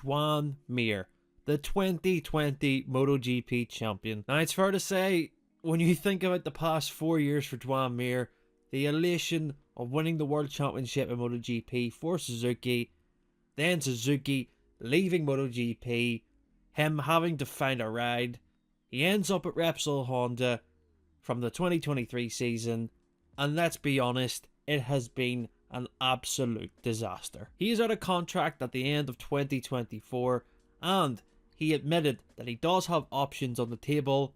Joan Mir, the 2020 MotoGP champion. Now, it's fair to say, when you think about the past 4 years for Joan Mir, the elation of winning the World Championship in MotoGP for Suzuki, then Suzuki leaving MotoGP, him having to find a ride, he ends up at Repsol Honda from the 2023 season, and let's be honest, it has been an absolute disaster. He is out of contract at the end of 2024, and he admitted that he does have options on the table,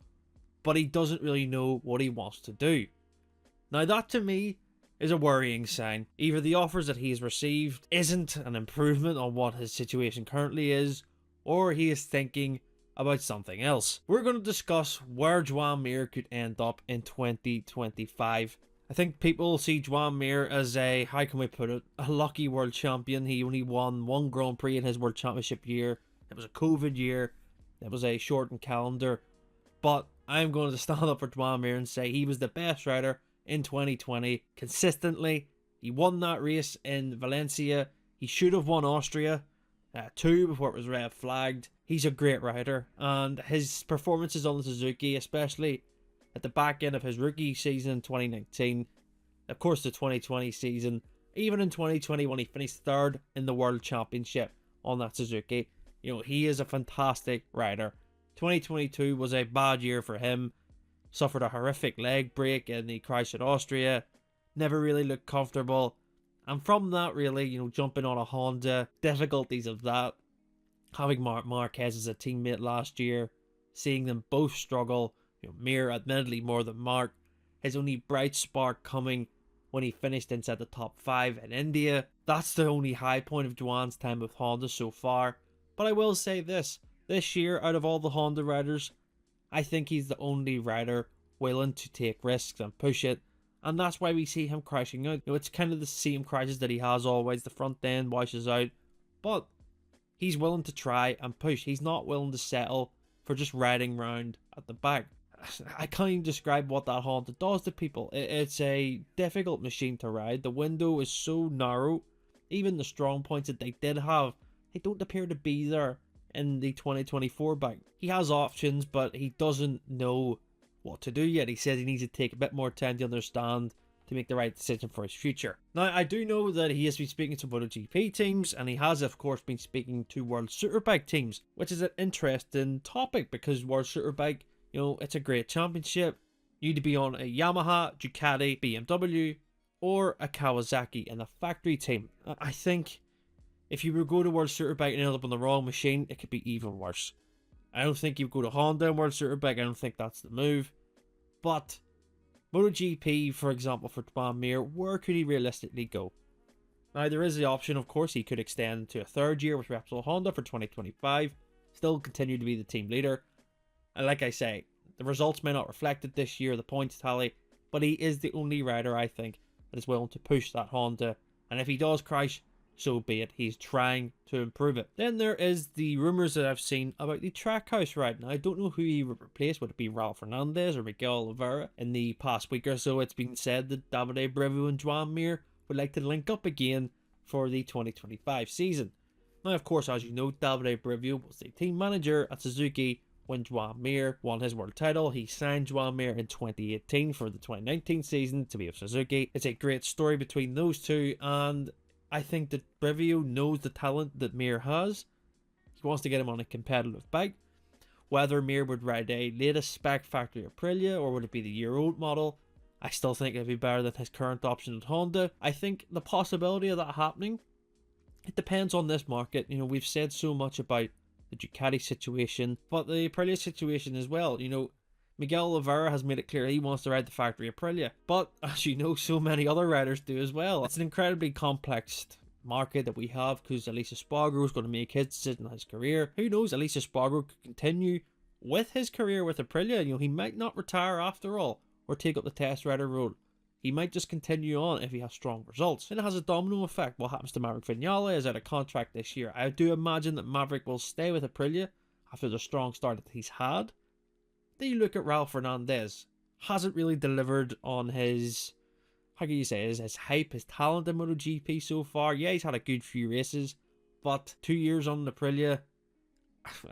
but he doesn't really know what he wants to do. Now that to me is a worrying sign. Either the offers that he's received isn't an improvement on what his situation currently is, or he is thinking about something else. We're going to discuss where Joan Mir could end up in 2025. I think people see Joan Mir as a, how can we put it, a lucky world champion. He only won one Grand Prix in his World Championship year. It was a COVID year. It was a shortened calendar. But I'm going to stand up for Joan Mir and say he was the best rider in 2020 consistently. He won that race in Valencia. He should have won Austria 2 before it was red flagged. He's a great rider, and his performances on the Suzuki, especially at the back end of his rookie season in 2019, of course the 2020 season, even in 2020 when he finished 3rd in the World Championship on that Suzuki, he is a fantastic rider. 2022 was a bad year for him. Suffered a horrific leg break and he crashed at Austria. Never really looked comfortable. And from that, really, jumping on a Honda, difficulties of that, having Marc Marquez as a teammate last year, seeing them both struggle, Mir admittedly more than Marc, his only bright spark coming when he finished inside the top 5 in India. That's the only high point of Joan's time with Honda so far. But I will say this year, out of all the Honda riders, I think he's the only rider willing to take risks and push it, and that's why we see him crashing out. It's kind of the same crashes that he has always. The front end washes out, but he's willing to try and push. He's not willing to settle for just riding round at the back. I can't even describe what that Honda does to people. It's a difficult machine to ride. The window is so narrow. Even the strong points that they did have, they don't appear to be there in the 2024 bike. He has options, but he doesn't know what to do yet. He says he needs to take a bit more time to understand to make the right decision for his future. Now, I do know that he has been speaking to MotoGP teams, and he has, of course, been speaking to World Superbike teams, which is an interesting topic because World Superbike, it's a great championship. You need to be on a Yamaha, Ducati, BMW, or a Kawasaki in a factory team. I think if you were to go to World Superbike and end up on the wrong machine, it could be even worse. I don't think you go to Honda and World Superbike. I don't think that's the move. But MotoGP, for example, for Joan Mir, where could he realistically go? Now, there is the option, of course, he could extend to a 3rd year with Repsol Honda for 2025. Still continue to be the team leader. And like I say, the results may not reflect it this year, the points tally, but he is the only rider, I think, that is willing to push that Honda. And if he does crash, so be it. He's trying to improve it. Then there is the rumours that I've seen about the Trackhouse ride. Now, I don't know who he would replace. Would it be Ralph Fernandez or Miguel Oliveira? In the past week or so, it's been said that Davide Brivio and Joan Mir would like to link up again for the 2025 season. Now, of course, as you know, Davide Brivio was the team manager at Suzuki when Joan Mir won his world title. He signed Joan Mir in 2018 for the 2019 season to be with Suzuki. It's a great story between those two, and I think that Brivio knows the talent that Mir has. He wants to get him on a competitive bike. Whether Mir would ride a latest spec factory Aprilia or would it be the year-old model, I still think it'd be better than his current option at Honda. I think the possibility of that happening, it depends on this market. We've said so much about the Ducati situation, but the Aprilia situation as well. Miguel Oliveira has made it clear he wants to ride the factory Aprilia, but as you know, so many other riders do as well. It's an incredibly complex market that we have because Aleix Espargaro is going to make his decision in his career. Who knows, Aleix Espargaro could continue with his career with Aprilia. He might not retire after all or take up the test rider role. He might just continue on if he has strong results. And it has a domino effect. What happens to Maverick Vinales is out of contract this year. I do imagine that Maverick will stay with Aprilia after the strong start that he's had. Then you look at Ralph Fernandez. Hasn't really delivered on his, how can you say, his hype, his talent in MotoGP so far. Yeah, he's had a good few races, But 2 years on the Aprilia,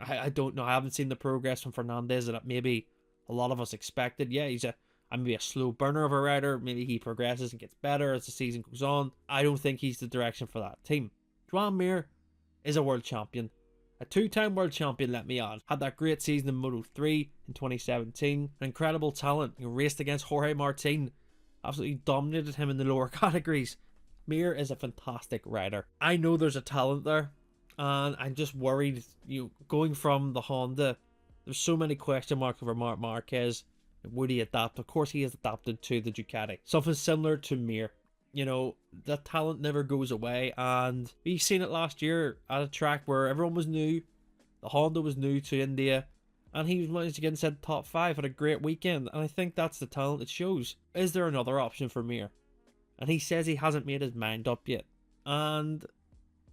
I don't know. I haven't seen the progress from Fernandez that maybe a lot of us expected. Yeah, he's maybe a slow burner of a rider. Maybe he progresses and gets better as the season goes on. I don't think he's the direction for that team. Joan Mir is a world champion. A 2-time world champion, let me add. Had that great season in Moto 3 in 2017. An incredible talent. He raced against Jorge Martin. Absolutely dominated him in the lower categories. Mir is a fantastic rider. I know there's a talent there. And I'm just worried, going from the Honda, there's so many question marks over Marc Marquez. Would he adapt? Of course he has adapted to the Ducati. Something similar to Mir. That talent never goes away, and we've seen it last year at a track where everyone was new. The Honda was new to India, and he managed to get inside the top 5, had a great weekend, and I think that's the talent it shows. Is there another option for Mir? And he says he hasn't made his mind up yet. And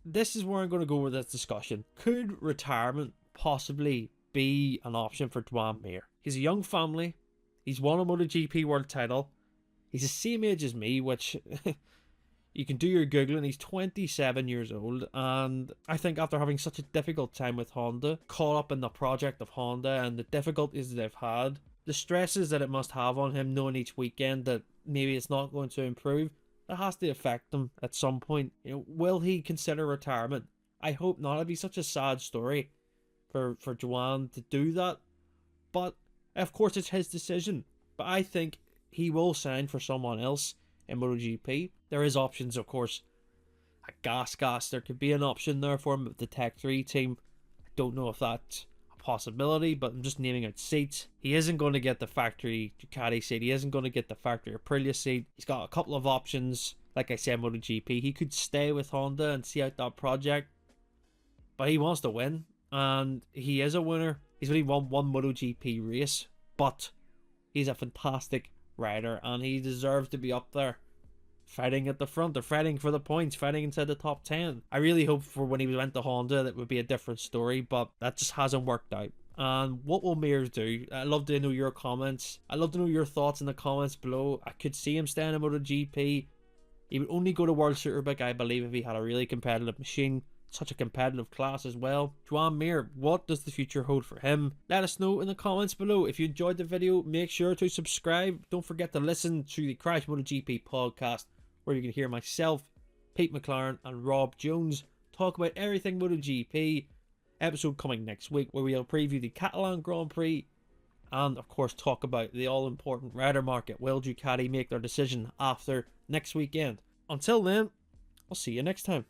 this is where I'm going to go with this discussion. Could retirement possibly be an option for Joan Mir? He's a young family. He's won a MotoGP world title. He's the same age as me, which you can do your Googling. He's 27 years old. And I think after having such a difficult time with Honda, caught up in the project of Honda and the difficulties that they've had, the stresses that it must have on him, knowing each weekend that maybe it's not going to improve, that has to affect him at some point. Will he consider retirement? I hope not. It'd be such a sad story for Joan to do that. But of course it's his decision. But I think he will sign for someone else in MotoGP. There is options, of course. A gas. There could be an option there for him with the Tech 3 team. I don't know if that's a possibility, but I'm just naming out seats. He isn't going to get the factory Ducati seat. He isn't going to get the factory Aprilia seat. He's got a couple of options. Like I said, MotoGP. He could stay with Honda and see out that project. But he wants to win. And he is a winner. He's only won one MotoGP race. But he's a fantastic rider. And he deserves to be up there, fighting at the front. They're fighting for the points, fighting inside the top 10. I really hope for when he went to Honda that would be a different story, but that just hasn't worked out. And what will Mir do? I'd love to know your comments. I'd love to know your thoughts in the comments below. I could see him staying in MotoGP. He would only go to World Superbike, I believe, if he had a really competitive machine. Such a competitive class as well. Joan Mir, what does the future hold for him? Let us know in the comments below. If you enjoyed the video, make sure to subscribe. Don't forget to listen to the Crash MotoGP podcast, where you can hear myself, Pete McLaren and Rob Jones talk about everything MotoGP. Episode coming next week where we'll preview the Catalan Grand Prix and of course talk about the all-important rider market. Will Ducati make their decision after next weekend? Until then, I'll see you next time.